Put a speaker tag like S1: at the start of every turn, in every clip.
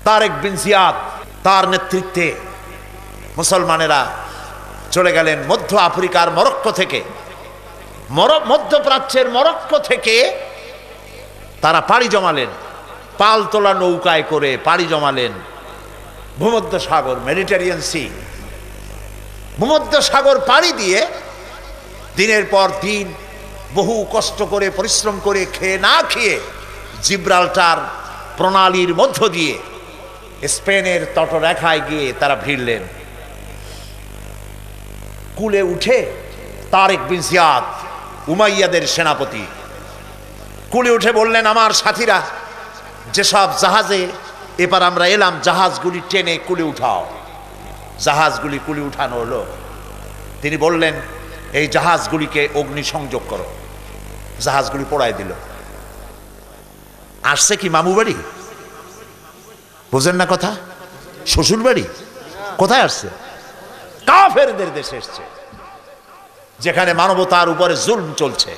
S1: তারেক বিন জিয়াদ, তার নেতৃত্বে মুসলমানেরা চলে গেলেন মধ্য আফ্রিকার মরক্কো থেকে, মধ্যপ্রাচ্যের মরক্কো থেকে তারা পাড়ি জমালেন, পালতোলা নৌকায় করে পাড়ি জমালেন ভূমধ্য সাগর, মেডিটেরিয়ান সি। ভূমধ্য সাগর পাড়ি দিয়ে দিনের পর দিন বহু কষ্ট করে পরিশ্রম করে খেয়ে না খেয়ে জিব্রাল্টার প্রণালীর মধ্য দিয়ে স্পেনের তটরেখায় গিয়ে তারা ভিড়লেন। কুলে উঠে তারেক বিন জিয়াদ, উমাইয়াদের সেনাপতি, কুলে উঠে বললেন, আমার সাথীরা, যেসব জাহাজে এবার আমরা এলাম জাহাজগুলি টেনে কুলে উঠাও। জাহাজগুলি কুলে উঠানো হলো। তিনি বললেন, এই জাহাজগুলিকে অগ্নিসংযোগ করো। জাহাজগুলি পোড়ায় দিল। আসছে কি মামু বাড়ি? বুঝেন না কথা? শ্বশুর বাড়ি? কোথায় আসছে? কাফেরদের দেশে এসছে, যেখানে মানবতার উপরে জুলম চলছে।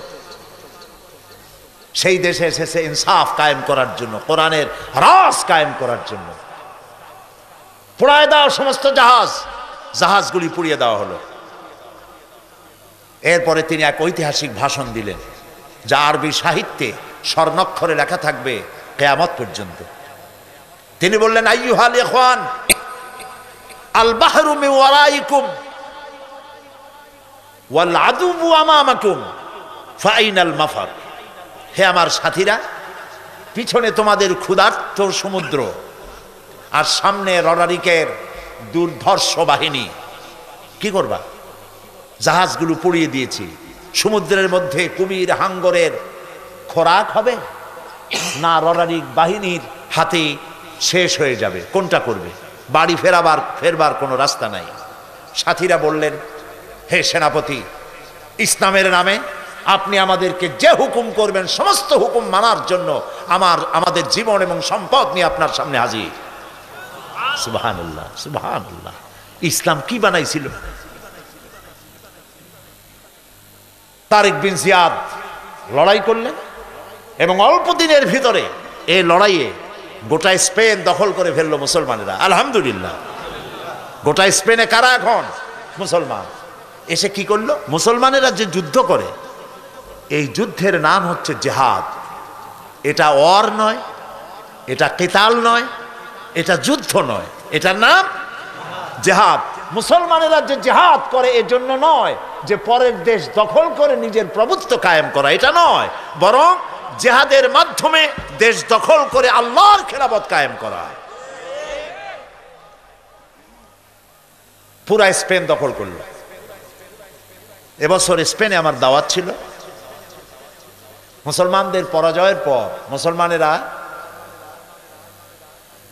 S1: সেই দেশে এসেছে ইনসাফ কায়েম করার জন্য, কোরআনের রাজ কায়েম করার জন্য। পোড়ায় দাও সমস্ত জাহাজ। জাহাজগুলি পুড়িয়ে দেওয়া হলো। এরপরে তিনি এক ঐতিহাসিক ভাষণ দিলেন, যা আরবি সাহিত্যে স্বর্ণাক্ষরে লেখা থাকবে কিয়ামত পর্যন্ত। তিনি বললেন, আইয়ুহাল ইখওয়ান, আল বাহরু মিন ওয়ারাইকুম ওয়াল আদুবু আমামাকুম ফাইনাল মাফার। হে আমার সাথীরা, পিছনে তোমাদের ক্ষুধার্ত সমুদ্র আর সামনে রডারিকের দুর্ধর্ষ বাহিনী। কি করবা? জাহাজগুলো পুড়িয়ে দিয়েছি। সমুদ্রের মধ্যে কুমির হাঙ্গরের খোরাক হবে, না রডারিক বাহিনীর হাতে শেষ হয়ে যাবে? কোনটা করবে? বাড়ি ফেরবার কোনো রাস্তা নাই। সাথীরা বললেন, হে সেনাপতি, ইসলামের নামে আপনি আমাদেরকে যে হুকুম করবেন সমস্ত হুকুম মানার জন্য আমাদের জীবন এবং সম্পদ নিয়ে আপনার সামনে হাজির। সুবহানাল্লাহ, সুবহানাল্লাহ। ইসলাম কি বানাইছিল? তারেক বিন জিয়াদ লড়াই করলেন এবং অল্প দিনের ভিতরে এই লড়াইয়ে গোটা স্পেন দখল করে ফেললো মুসলমানেরা। আলহামদুলিল্লাহ। গোটা স্পেনে কারা এখন? মুসলমান। এসে কি করলো? মুসলমানেরা যে যুদ্ধ করে, এই যুদ্ধের নাম হচ্ছে জিহাদ। এটা ওয়ার নয়, এটা কিতাল নয়, এটা যুদ্ধ নয়, এটার নাম জিহাদ। মুসলমানেরা যে জিহাদ করে এজন্য নয় যে পরের দেশ দখল করে নিজের প্রভুত্ব কায়েম করা, এটা নয়, বরং জিহাদের মাধ্যমে দেশ দখল করে আল্লাহর খেলাফত কায়েম করা। পুরা স্পেন দখল করল। এবছর স্পেনে আমার দাওয়াত ছিল। মুসলমানদের পরাজয়ের পর মুসলমানেরা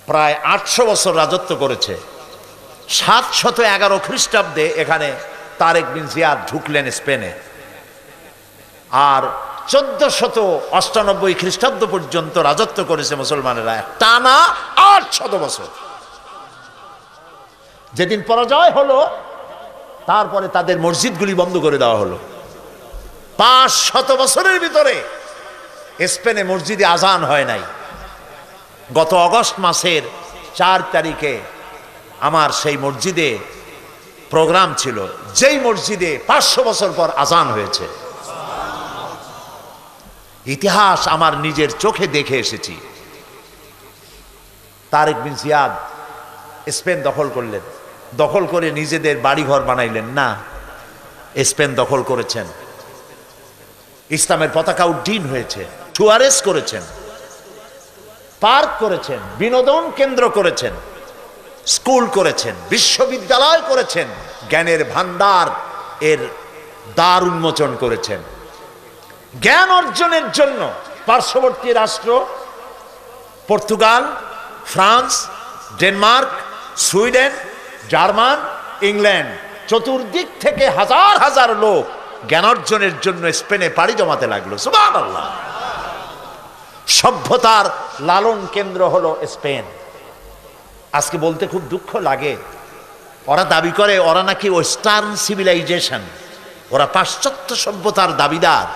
S1: প্রায় 800 বছর রাজত্ব করেছে। 711 খ্রিস্টাব্দে এখানে তারেক বিন জিয়াদ ঢুকলেন স্পেনে, আর 1498 খ্রিস্টাব্দ পর্যন্ত রাজত্ব করেছে মুসলমানেরা, টানা 800 বছর। যেদিন পরাজয় হলো, তারপরে তাদের মসজিদগুলি বন্ধ করে দেওয়া হলো। 500 বছরের ভিতরে স্পেনে মসজিদে আজান হয় নাই। গত অগস্ট মাসের 4 তারিখে আমার সেই মসজিদে প্রোগ্রাম ছিল, যেই মসজিদে 500 বছর পর আজান হয়েছে। ইতিহাস আমার নিজের চোখে দেখে এসেছি। তারেক বিন জিয়াদ স্পেন দখল করলেন, দখল করে নিজেদের বাড়িঘর বানাইলেন না, স্পেন দখল করেছেন। ইসলামের পতাকা উড্ডীন হয়েছে, সুয়ারেজ করেছেন, পার্ক করেছেন, বিনোদন কেন্দ্র করেছেন, স্কুল করেছেন, বিশ্ববিদ্যালয় করেছেন, জ্ঞানের ভান্ডার এর দ্বার উন্মোচন করেছেন। জ্ঞান অর্জনের জন্য পার্শ্ববর্তী রাষ্ট্র Portugal, France, Denmark, Sweden, German, England, চতুর্দিক থেকে হাজার হাজার লোক জ্ঞান অর্জনের জন্য স্পেনে পাড়ি জমাতে লাগলো। সুবহানাল্লাহ। সভ্যতার লালন কেন্দ্র হলো স্পেন। আজকে বলতে খুব দুঃখ লাগে, ওরা দাবি করে ওরা নাকি ওয়েস্টার্ন সিভিলাইজেশন, ওরা পাশ্চাত্য সভ্যতার দাবিদার।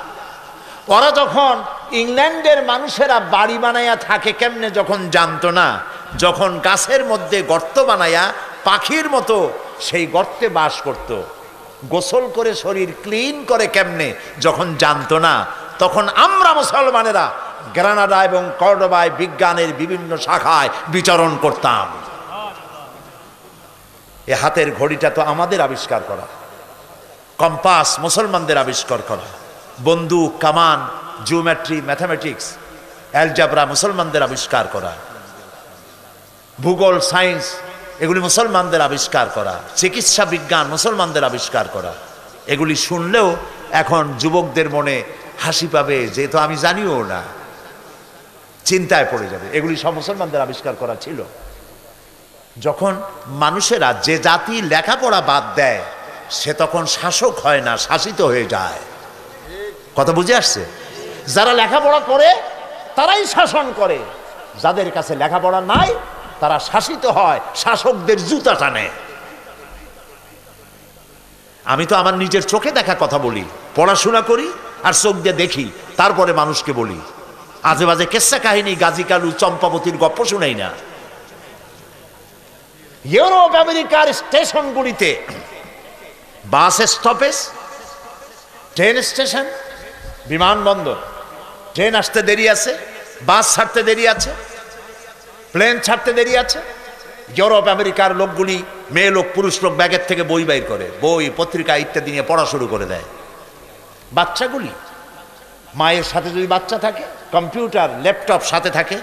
S1: ওরা যখন ইংল্যান্ডের মানুষেরা বাড়ি বানাইয়া থাকে কেমনে যখন জানতো না, যখন গাছের মধ্যে গর্ত বানায়া পাখির মতো সেই গর্তে বাস করত, গোসল করে শরীর ক্লিন করে কেমনে যখন জানতো না, তখন আমরা মুসলমানেরা গ্রানাডা এবং কর্ডোবায় বিজ্ঞানের বিভিন্ন শাখায় বিচরণ করতাম। এ হাতের ঘড়িটা তো আমাদের আবিষ্কার করা, কম্পাস মুসলমানদের আবিষ্কার করা, বন্দুক, কামান, জিওমেট্রি, ম্যাথামেটিক্স, অ্যালজাবরা মুসলমানদের আবিষ্কার করা, ভূগোল, সায়েন্স এগুলি মুসলমানদের আবিষ্কার করা, চিকিৎসা বিজ্ঞান মুসলমানদের আবিষ্কার করা। এগুলি শুনলেও এখন যুবকদের মনে হাসি পাবে, যেহেতু আমি জানিও না, চিন্তায় পড়ে যাবে। এগুলি সব মুসলমানদের আবিষ্কার করা ছিল। যখন মানুষেরা, যে জাতি লেখাপড়া বাদ দেয় সে তখন শাসক হয় না, শাসিত হয়ে যায়। কথা বুঝে আসছে? যারা লেখাপড়া করে তারাই শাসন করে, যাদের কাছে লেখাপড়া নাই তারা শাসিত হয়, শাসকদের জুতা টানে। আমি তো আমার নিজের চোখে দেখা কথা বলি, পড়াশোনা করি আর চোখ দিয়ে দেখি, তারপরে মানুষকে বলি। আজে বাজে কেসা কাহিনী, গাজী কালু, চম্পাবতীর গপ্প শুনাই না। ইউরোপ আমেরিকার স্টেশনগুলিতে বাস স্টপেজ, ট্রেন স্টেশন, বিমানবন্দর, ট্রেন আসতে দেরি আছে, বাস ছাড়তে দেরি আছে, প্লেন ছাড়তে দেরি আছে। ইউরোপ আমেরিকার লোকগুলি, মেয়ে লোক পুরুষ লোক, ব্যাগের থেকে বই বাইর করে, বই পত্রিকা ইত্যাদি নিয়ে পড়া শুরু করে দেয়। বাচ্চাগুলি, মায়ের সাথে যদি বাচ্চা থাকে, কম্পিউটার, ল্যাপটপ সাথে থাকে,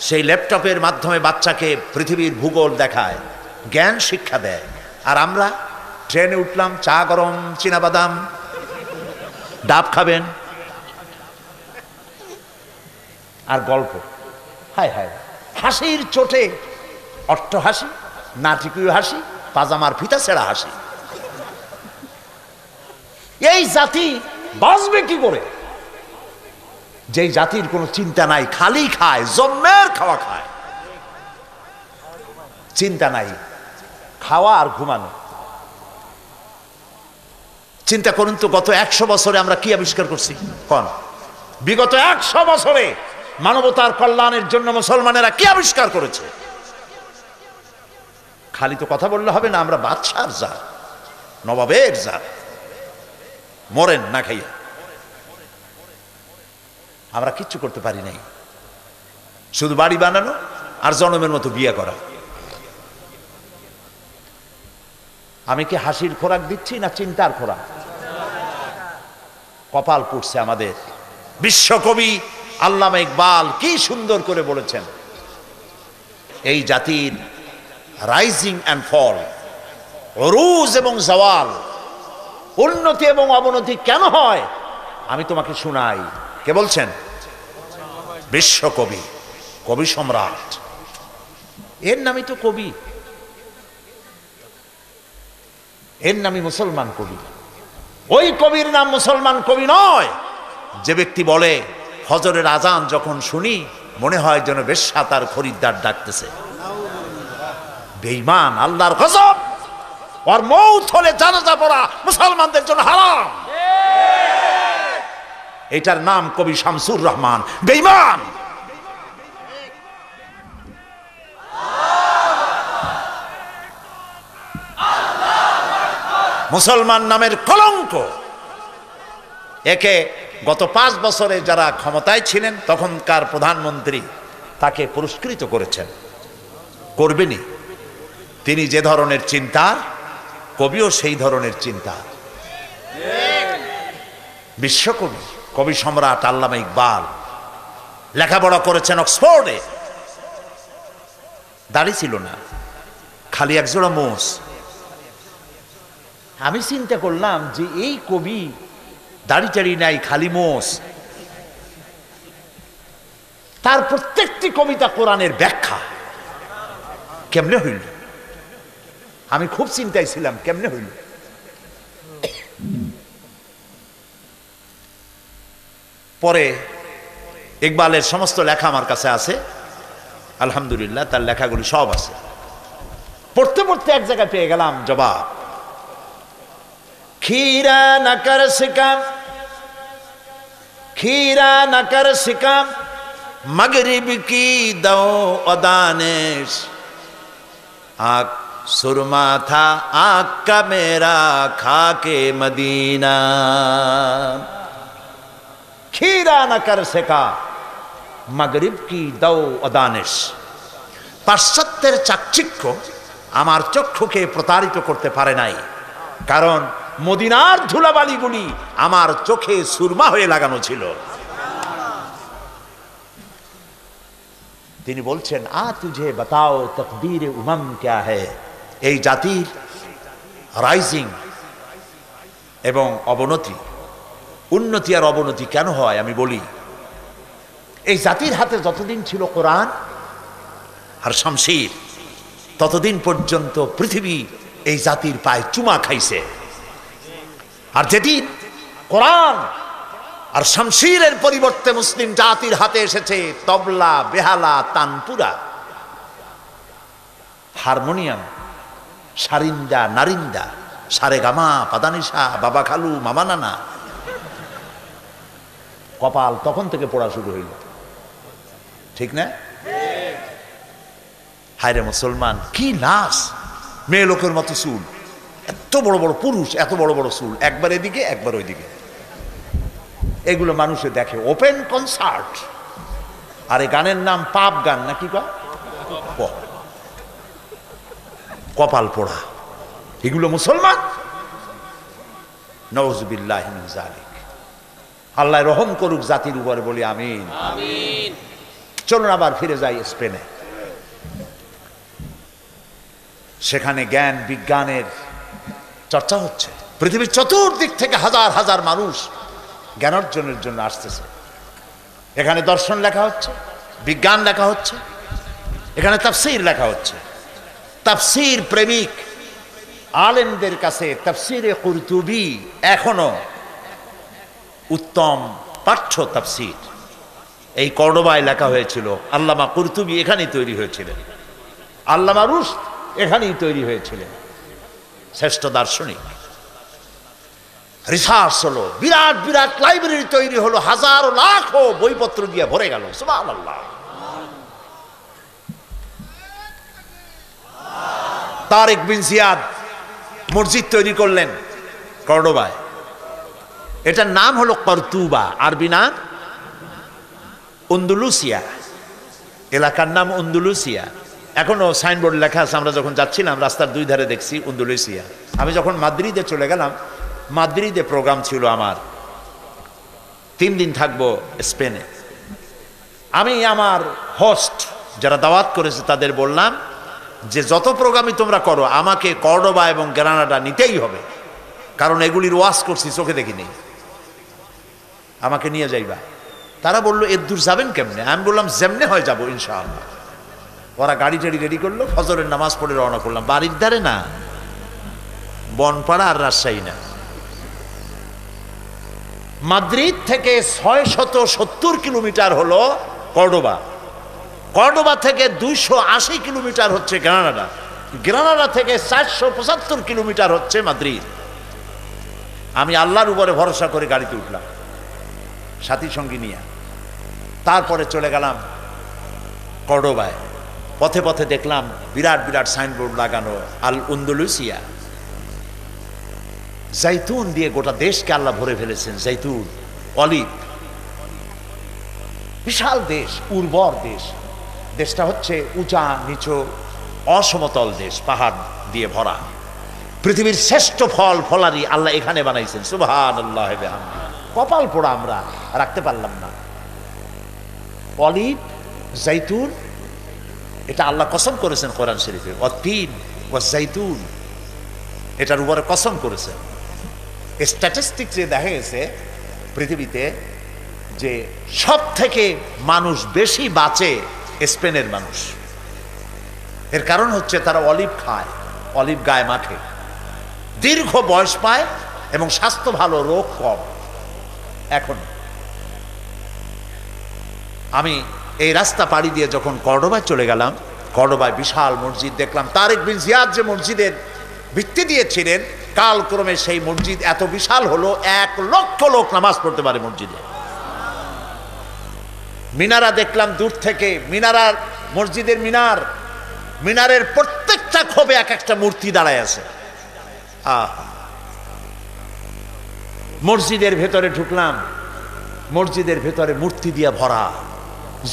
S1: সেই ল্যাপটপের মাধ্যমে বাচ্চাকে পৃথিবীর ভূগোল দেখায়, জ্ঞান শিক্ষা দেয়। আর আমরা ট্রেনে উঠলাম, চা গরম, চীনাবাদাম, ডাব খাবেন আর গল্প। হায় হায়, হাসির চোটে অট্ট হাসি, নাটকীয় হাসি, পাজামার ফিতা ছেঁড়া হাসি। এই জাতি বাঁচবে কি করে? যেই জাতির কোনো চিন্তা নাই, খালি খায়, জন্মের খাওয়া খায়, চিন্তা নাই, খাওয়া আর ঘুমানো। চিন্তা করুন তো, গত 100 বছরে আমরা কি আবিষ্কার করছি? কোন বিগত 100 বছরে মানবতার কল্যাণের জন্য মুসলমানেরা কি আবিষ্কার করেছে? খালি তো কথা বললে হবে না। আমরা বাদশার জাত, নবাবের জাত, মরেন না খাইয়া। আমরা কিচ্ছু করতে পারি নাই, শুধু বাড়ি বানানো আর জনমের মতো বিয়ে করা। আমি কি হাসির খোরাক দিচ্ছি না চিন্তার খোরাক? কপাল পুড়ছে আমাদের। বিশ্বকবি আল্লামা ইকবাল কি সুন্দর করে বলেছেন, এই জাতির রাইজিং অ্যান্ড ফল, অরুজ এবং জাওয়াল, উন্নতি এবং অবনতি কেন হয় আমি তোমাকে শুনাই। কে বলছেন? বিশ্বকবি, কবি সম্রাট। এর নামই তো কবি, এর নামই মুসলমান কবি। ওই কবির নাম মুসলমান কবি নয় যে ব্যক্তি বলে ফজরের আজান যখন শুনি মনে হয় যেন বেশ্যা তার খরিদ্দার ডাকতেছে। বেঈমান, আল্লাহর গজব। আর মৌত হলে জানাজা পড়া মুসলমানদের জন্য হারাম। এটার নাম কবি শামসুর রহমান। বেঈমান। মুসলমান নামের কলঙ্ক। একে গত 5 বছরে যারা ক্ষমতায় ছিলেন তখনকার প্রধানমন্ত্রী তাকে পুরস্কৃত করেছেন, করবেনই। তিনি যে ধরনের চিন্তার, কবিও সেই ধরনের চিন্তা। বিশ্বকবি, কবি সম্রাট আল্লামা ইকবাল লেখাপড়া করেছেন অক্সফোর্ডে। দাড়ি ছিল না, খালি একজোড়া মোষ। আমি চিন্তা করলাম যে এই কবি দাড়ি টাড়ি নাই, খালি মোষ, তার প্রত্যেকটি কবিতা কোরআনের ব্যাখ্যা। কেমনে হইল? আমি খুব চিন্তায় ছিলাম কেমনে হইল। পরে ইকবালের সমস্ত লেখা আমার কাছে আছে, আলহামদুলিল্লাহ, তার লেখাগুলি সব আছে। পড়তে পড়তে এক জায়গায় পেয়ে গেলাম জবাব। खीरा न कर सिकम, खीरा न कर सिकम, मगरिब की दो अदानिश आँख सुरमा था आँख का मेरा खाके मदीना खीरा न कर सका मगरिब की दो अदानिश पाश्चात्येर चाकचिक्य आमार चक्षुके प्रतारित करते पारे नाई कारण मदिनार धुलाबालिगुली आमार चोखे सुरमा हये लागानो छिलो তিনি বলছেন আ তুঝে बताओ तकदीर उमम क्या है এই জাতির রাইজিং এবং অবনতি উন্নতি আর অবনতি কেন হয় আমি বলি এই জাতির হাতে যতদিন ছিল কোরআন আর শামশির ততদিন পর্যন্ত পৃথিবী এই জাতির পায়ে চুমা খাইছে আর যেদিন কোরআন আর শামশিরের পরিবর্তে মুসলিম জাতির হাতে এসেছে তবলা বেহালা তানপুরা হারমোনিয়াম সারিন্দা নারিন্দা সারেগামা পাদানিসা বাবা খালু মামা নানা কপাল তখন থেকে পড়া শুরু হইল ঠিক না হায়রে মুসলমান কি নাচ মেয়ে লোকের মতো চুল এত বড় বড় পুরুষ এত বড় বড় চুল একবার এদিকে একবার ওইদিকে এগুলো মানুষে দেখে ওপেন কনসার্ট আর এই গানের নাম পাপ গান নাকি কপাল পোড়া এগুলো মুসলমান নাউযুবিল্লাহি মিন যালিক আল্লাহ রহম করুক জাতির উপরে বলি আমিন আমিন চলুন আবার ফিরে যাই স্পেনে সেখানে জ্ঞান বিজ্ঞানের চর্চা হচ্ছে পৃথিবীর চতুর্দিক থেকে হাজার হাজার মানুষ জ্ঞান অর্জনের জন্য আসতেছে এখানে দর্শন লেখা হচ্ছে বিজ্ঞান লেখা হচ্ছে এখানে তাফসীর লেখা হচ্ছে তাফসীর প্রেমিক আলেমদের কাছে তাফসীরে কুরতুবী এখনো উত্তম পাঠ্য তাফসীর এই কর্ডোবায় লেখা হয়েছিল আল্লামা কুরতুবী এখানেই তৈরি হয়েছিলেন আল্লামা রুশদ এখানেই তৈরি হয়েছিলেন শ্রেষ্ঠ দার্শনিক রিসার্চ হলো বিরাট বিরাট লাইব্রেরি তৈরি হলো হাজারো লাখো বইপত্র দিয়ে ভরে গেল সুবহানাল্লাহ তারেক বিন জিয়াদ মসজিদ তৈরি করলেন কর্ডোবায় এটার নাম হলো কর্তুবা আরবি নাম আন্দালুসিয়া এলাকার নাম আন্দালুসিয়া এখনো সাইনবোর্ড লেখা আছে আমরা যখন যাচ্ছিলাম রাস্তার দুই ধারে দেখছি আন্দালুসিয়া আমি যখন মাদ্রিদে চলে গেলাম মাদ্রিদে প্রোগ্রাম ছিল আমার 3 দিন থাকবো স্পেনে আমি আমার হোস্ট যারা দাওয়াত করেছে তাদের বললাম যে যত প্রোগ্রামই তোমরা করো আমাকে কর্ডোবা এবং গ্রানাডা নিতেই হবে কারণ এগুলির ওয়াজ করছি চোখে দেখিনি আমাকে নিয়ে যাইবা তারা বললো এর দূর যাবেন কেমনে আমি বললাম যেমনে হয় যাবো ইনশাআল্লাহ ওরা গাড়ি টাড়ি রেডি করলো ফজরের নামাজ পড়ে রওনা করলাম বাড়ির ধারে না বনপাড়া আর রাজশাহী না মাদ্রিদ থেকে 670 কিলোমিটার হলো কর্ডোবা কর্ডোবা থেকে 280 কিলোমিটার হচ্ছে গ্রানাডা গ্রানাডা থেকে 475 কিলোমিটার হচ্ছে মাদ্রিদ আমি আল্লাহর উপরে ভরসা করে গাড়িতে উঠলাম সাথী সঙ্গী নিয়ে তারপরে চলে গেলাম কর্ডোবায় পথে পথে দেখলাম বিরাট বিরাট সাইনবোর্ড লাগানো আল আন্দালুসিয়া জৈতুন দিয়ে গোটা দেশকে আল্লাহ ভরে ফেলেছেন জৈতুন অলিভ বিশাল দেশ উর্বর দেশ দেশটা হচ্ছে উঁচা নিচু অসমতল দেশ পাহাড় দিয়ে ভরা পৃথিবীর শ্রেষ্ঠ ফল ফলারি আল্লাহ এখানে বানাইছেন সুবহানাল্লাহ ওয়া বিহামদিহি কপাল পোড়া আমরা রাখতে পারলাম না অলিভ জৈতুন এটা আল্লাহ কসম করেছেন কোরআন শরীফে ওয়াতিন ওয়া জৈতুন এটার উপরে কসম করেছেন স্ট্যাটিস্টিক্সে দেখা গেছে পৃথিবীতে যে সব থেকে মানুষ বেশি বাঁচে স্পেনের মানুষ এর কারণ হচ্ছে তারা অলিভ খায় অলিভ গায়ে মাখে দীর্ঘ বয়স পায় এবং স্বাস্থ্য ভালো রোগ কম এখন আমি এই রাস্তা পাড়ি দিয়ে যখন কর্ডোবায় চলে গেলাম কর্ডোবায় বিশাল মসজিদ দেখলাম তারেক বিন জিয়াদ যে মসজিদের ভিত্তি দিয়েছিলেন কালক্রমে সেই মসজিদ এত বিশাল হলো 1 লক্ষ লোক নামাজ পড়তে পারে মসজিদে মিনারা দেখলাম দূর থেকে, মিনারার মসজিদের মিনারের প্রত্যেকটা খোপে এক একটা মূর্তি দাঁড়ায় আছে। মসজিদের ভেতরে ঢুকলাম, মসজিদের ভেতরে মূর্তি দিয়ে ভরা,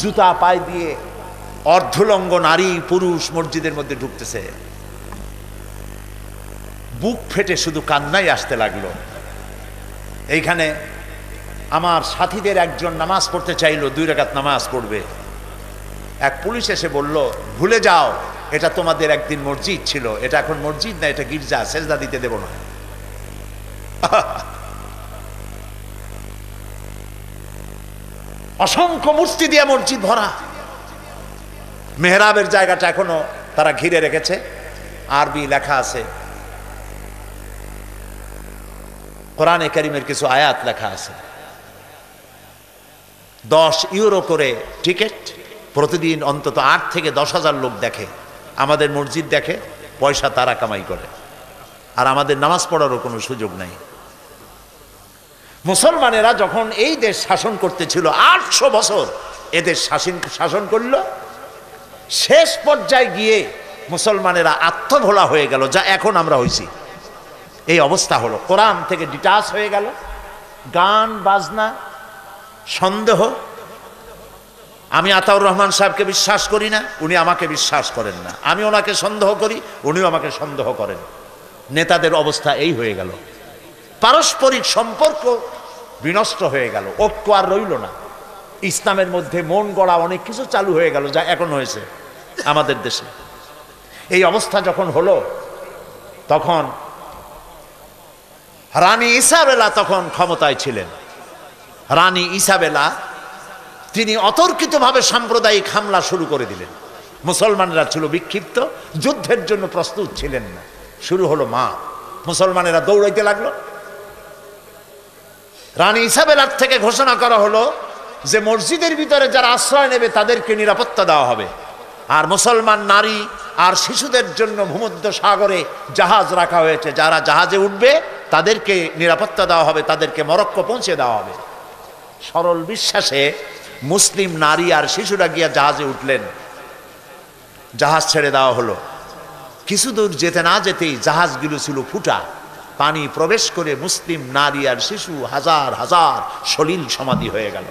S1: জুতা পায়ে দিয়ে অর্ধলঙ্গ নারী পুরুষ মসজিদের মধ্যে ঢুকতেছে। বুক ফেটে শুধু কান্নাই আসতে লাগলো। এইখানে আমার সাথীদের একজন নামাজ পড়তে চাইলো, 2 রাকাত নামাজ পড়বে। এক পুলিশ এসে বলল, ভুলে যাও, এটা তোমাদের একদিন মসজিদ ছিল, এটা এখন মসজিদ না, এটা গির্জা, সেজদা দিতে দেব না। অসংখ্য মূর্তি দিয়ে মসজিদ ভরা। মেহরাবের জায়গাটা এখনো তারা ঘিরে রেখেছে, আরবি লেখা আছে, কোরআনে কারীমের কিছু আয়াত লেখা আছে। 10 ইউরো করে টিকিট, প্রতিদিন অন্তত 8 থেকে 10,000 লোক দেখে। আমাদের মসজিদ দেখে, পয়সা তারা কামাই করে, আর আমাদের নামাজ পড়ারও কোনো সুযোগ নাই। মুসলমানেরা যখন এই দেশ শাসন করতেছিল, 800 বছর এদের শাসন করল, শেষ পর্যায়ে গিয়ে মুসলমানেরা আত্মভোলা হয়ে গেল, যা এখন আমরা হইছি। এই অবস্থা হলো, কোরআন থেকে ডিটাচ হয়ে গেল, গান বাজনা, সন্দেহ। আমি আতাউর রহমান সাহেবকে বিশ্বাস করি না, উনি আমাকে বিশ্বাস করেন না, আমি ওনাকে সন্দেহ করি, উনিও আমাকে সন্দেহ করেন। নেতাদের অবস্থা এই হয়ে গেল, পারস্পরিক সম্পর্ক বিনষ্ট হয়ে গেল, ঐক্য আর রইল না। ইসলামের মধ্যে মন গড়া অনেক কিছু চালু হয়ে গেল, যা এখন হয়েছে আমাদের দেশে। এই অবস্থা যখন হলো, তখন রানী ইসাবেলা তখন ক্ষমতায় ছিলেন। রানী ইসাবেলা তিনি অতর্কিতভাবে সাম্প্রদায়িক হামলা শুরু করে দিলেন। মুসলমানেরা ছিল বিক্ষিপ্ত, যুদ্ধের জন্য প্রস্তুত ছিলেন না। শুরু হলো মুসলমানেরা দৌড়াইতে লাগলো। রানী ইসাবেলার থেকে ঘোষণা করা হলো যে মসজিদের ভিতরে যারা আশ্রয় নেবে তাদেরকে নিরাপত্তা দেওয়া হবে, আর মুসলমান নারী আর শিশুদের জন্য ভূমধ্য সাগরে জাহাজ রাখা হয়েছে, যারা জাহাজে উঠবে তাদেরকে নিরাপত্তা দেওয়া হবে, তাদেরকে মরক্কো পৌঁছে দেওয়া হবে। সরল বিশ্বাসে মুসলিম নারী আর শিশুরা গিয়া জাহাজে উঠলেন, জাহাজ ছেড়ে দেওয়া হলো। কিছু দূর যেতে না যেতেই জাহাজগুলো ছিল ফুটা, পানি প্রবেশ করে মুসলিম নারী আর শিশু হাজার হাজার সলিল সমাধি হয়ে গেল।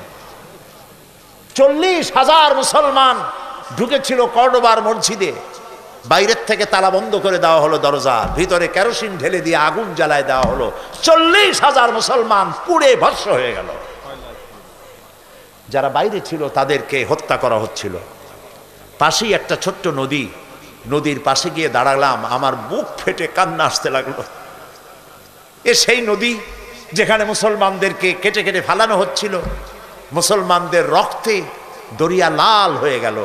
S1: 40,000 মুসলমান ঢুকেছিল কর্ডোবার মসজিদে, বাইরের থেকে তালা বন্ধ করে দেওয়া হলো দরজা, ভিতরে কেরোসিন ঢেলে দিয়ে আগুন জ্বালায় দেওয়া হলো। 40,000 মুসলমান পুড়ে ভস্ম হয়ে গেল। যারা বাইরে ছিল তাদেরকে হত্যা করা হচ্ছিল। পাশেই একটা ছোট্ট নদী, নদীর পাশে গিয়ে দাঁড়ালাম, আমার বুক ফেটে কান্না আসতে লাগলো। সেই নদী যেখানে মুসলমানদেরকে কেটে কেটে ফালানো হচ্ছিল, মুসলমানদের রক্তে দরিয়া লাল হয়ে গেল।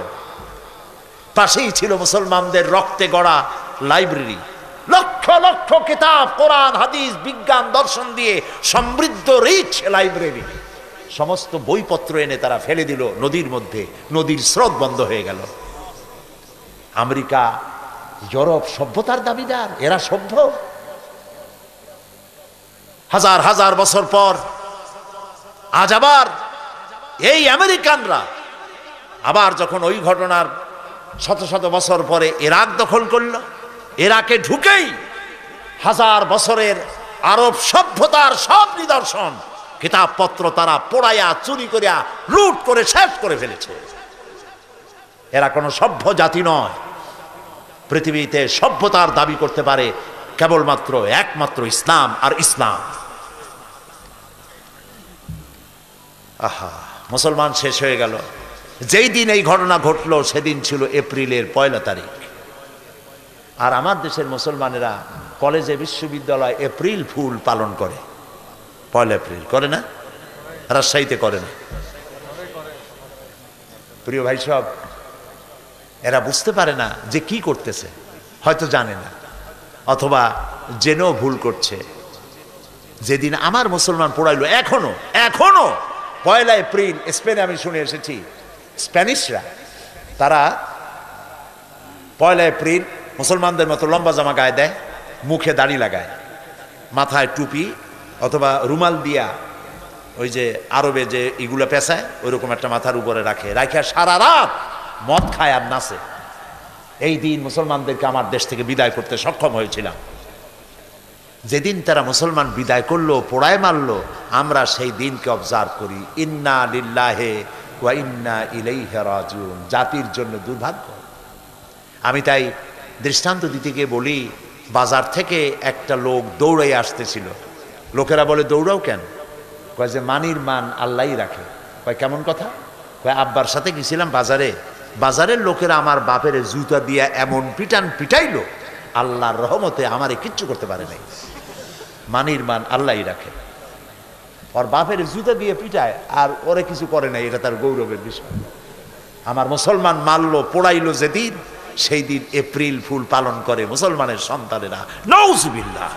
S1: পাশেই ছিল মুসলমানদের রক্তে গড়া লাইব্রেরি, লক্ষ লক্ষ কিতাব, কোরআন হাদিস বিজ্ঞান দর্শন দিয়ে সমৃদ্ধ রিচ লাইব্রেরি। সমস্ত বইপত্র এনে তারা ফেলে দিল নদীর মধ্যে, নদীর স্রোত বন্ধ হয়ে গেল। আমেরিকা, ইউরোপ সভ্যতার দাবিদার, এরা সভ্য। হাজার হাজার বছর পর আজ আবার এই আমেরিকানরা আবার যখন ওই ঘটনার শত শত বছর পরে ইরাক দখল করল, ইরাকে ঢুকেই হাজার বছরের আরব সভ্যতার সব নিদর্শন কিতাবপত্র তারা পোড়াইয়া চুরি করিয়া লুট করে শেষ করে ফেলেছে। এরা কোনো সভ্য জাতি নয়। পৃথিবীতে সভ্যতার দাবি করতে পারে কেবলমাত্র একমাত্র ইসলাম আর ইসলাম। আহা, মুসলমান শেষ হয়ে গেল। যেই দিন এই ঘটনা ঘটলো সেদিন ছিল এপ্রিলের 1 তারিখ। আর আমার দেশের মুসলমানেরা কলেজে বিশ্ববিদ্যালয় এপ্রিল ফুল পালন করে। 1 এপ্রিল করে না? রাজশাহীতে করে না? প্রিয় ভাই সব, এরা বুঝতে পারে না যে কি করতেছে, হয়তো জানে না, অথবা জেনেও ভুল করছে। যেদিন আমার মুসলমান পড়াইলো, এখনো 1 এপ্রিল স্পেনে আমি শুনে এসেছি, স্প্যানিশরা তারা 1 এপ্রিল মুসলমানদের মতো লম্বা জামা গায়ে দেয়, মুখে দাড়ি লাগায়, মাথায় টুপি অথবা রুমাল দিয়া ওই যে আরবে যে এগুলো পেঁচায় ওইরকম একটা মাথার উপরে রাখে, রাখে সারা রাত মদ খায় আর নাচে। এই দিন মুসলমানদেরকে আমার দেশ থেকে বিদায় করতে সক্ষম হয়েছিলাম। যেদিন তারা মুসলমান বিদায় করলো, পোড়ায় মারলো, আমরা সেই দিনকে অবজার্ভ করি। ইন্না লিল্লাহি ওয়া ইন্না ইলাইহি রাজিউন, জাতির জন্য দুর্ভাগ্য। আমি তাই দৃষ্টান্ত দিতে গিয়ে বলি, বাজার থেকে একটা লোক দৌড়াই আসতেছিল। লোকেরা বলে দৌড়াও কেন? কয় যে মানির মান আল্লাহই রাখে। কয় কেমন কথা? কয় আব্বার সাথে গেছিলাম বাজারে, বাজারের লোকেরা আমার বাপের জুতা দিয়া এমন পিটাইলো, আল্লাহর রহমতে আমারে কিচ্ছু করতে পারে নাই। মানির মান আল্লাহই রাখে। ওর বাপের জুতা দিয়ে পিটায় আর ওরে কিছু করে নাই, এটা তার গৌরবের বিষয়। আমার মুসলমান মারলো, পোড়াইলো যেদিন, সেই দিন এপ্রিল ফুল পালন করে মুসলমানের সন্তানেরা। নাউজুবিল্লাহ।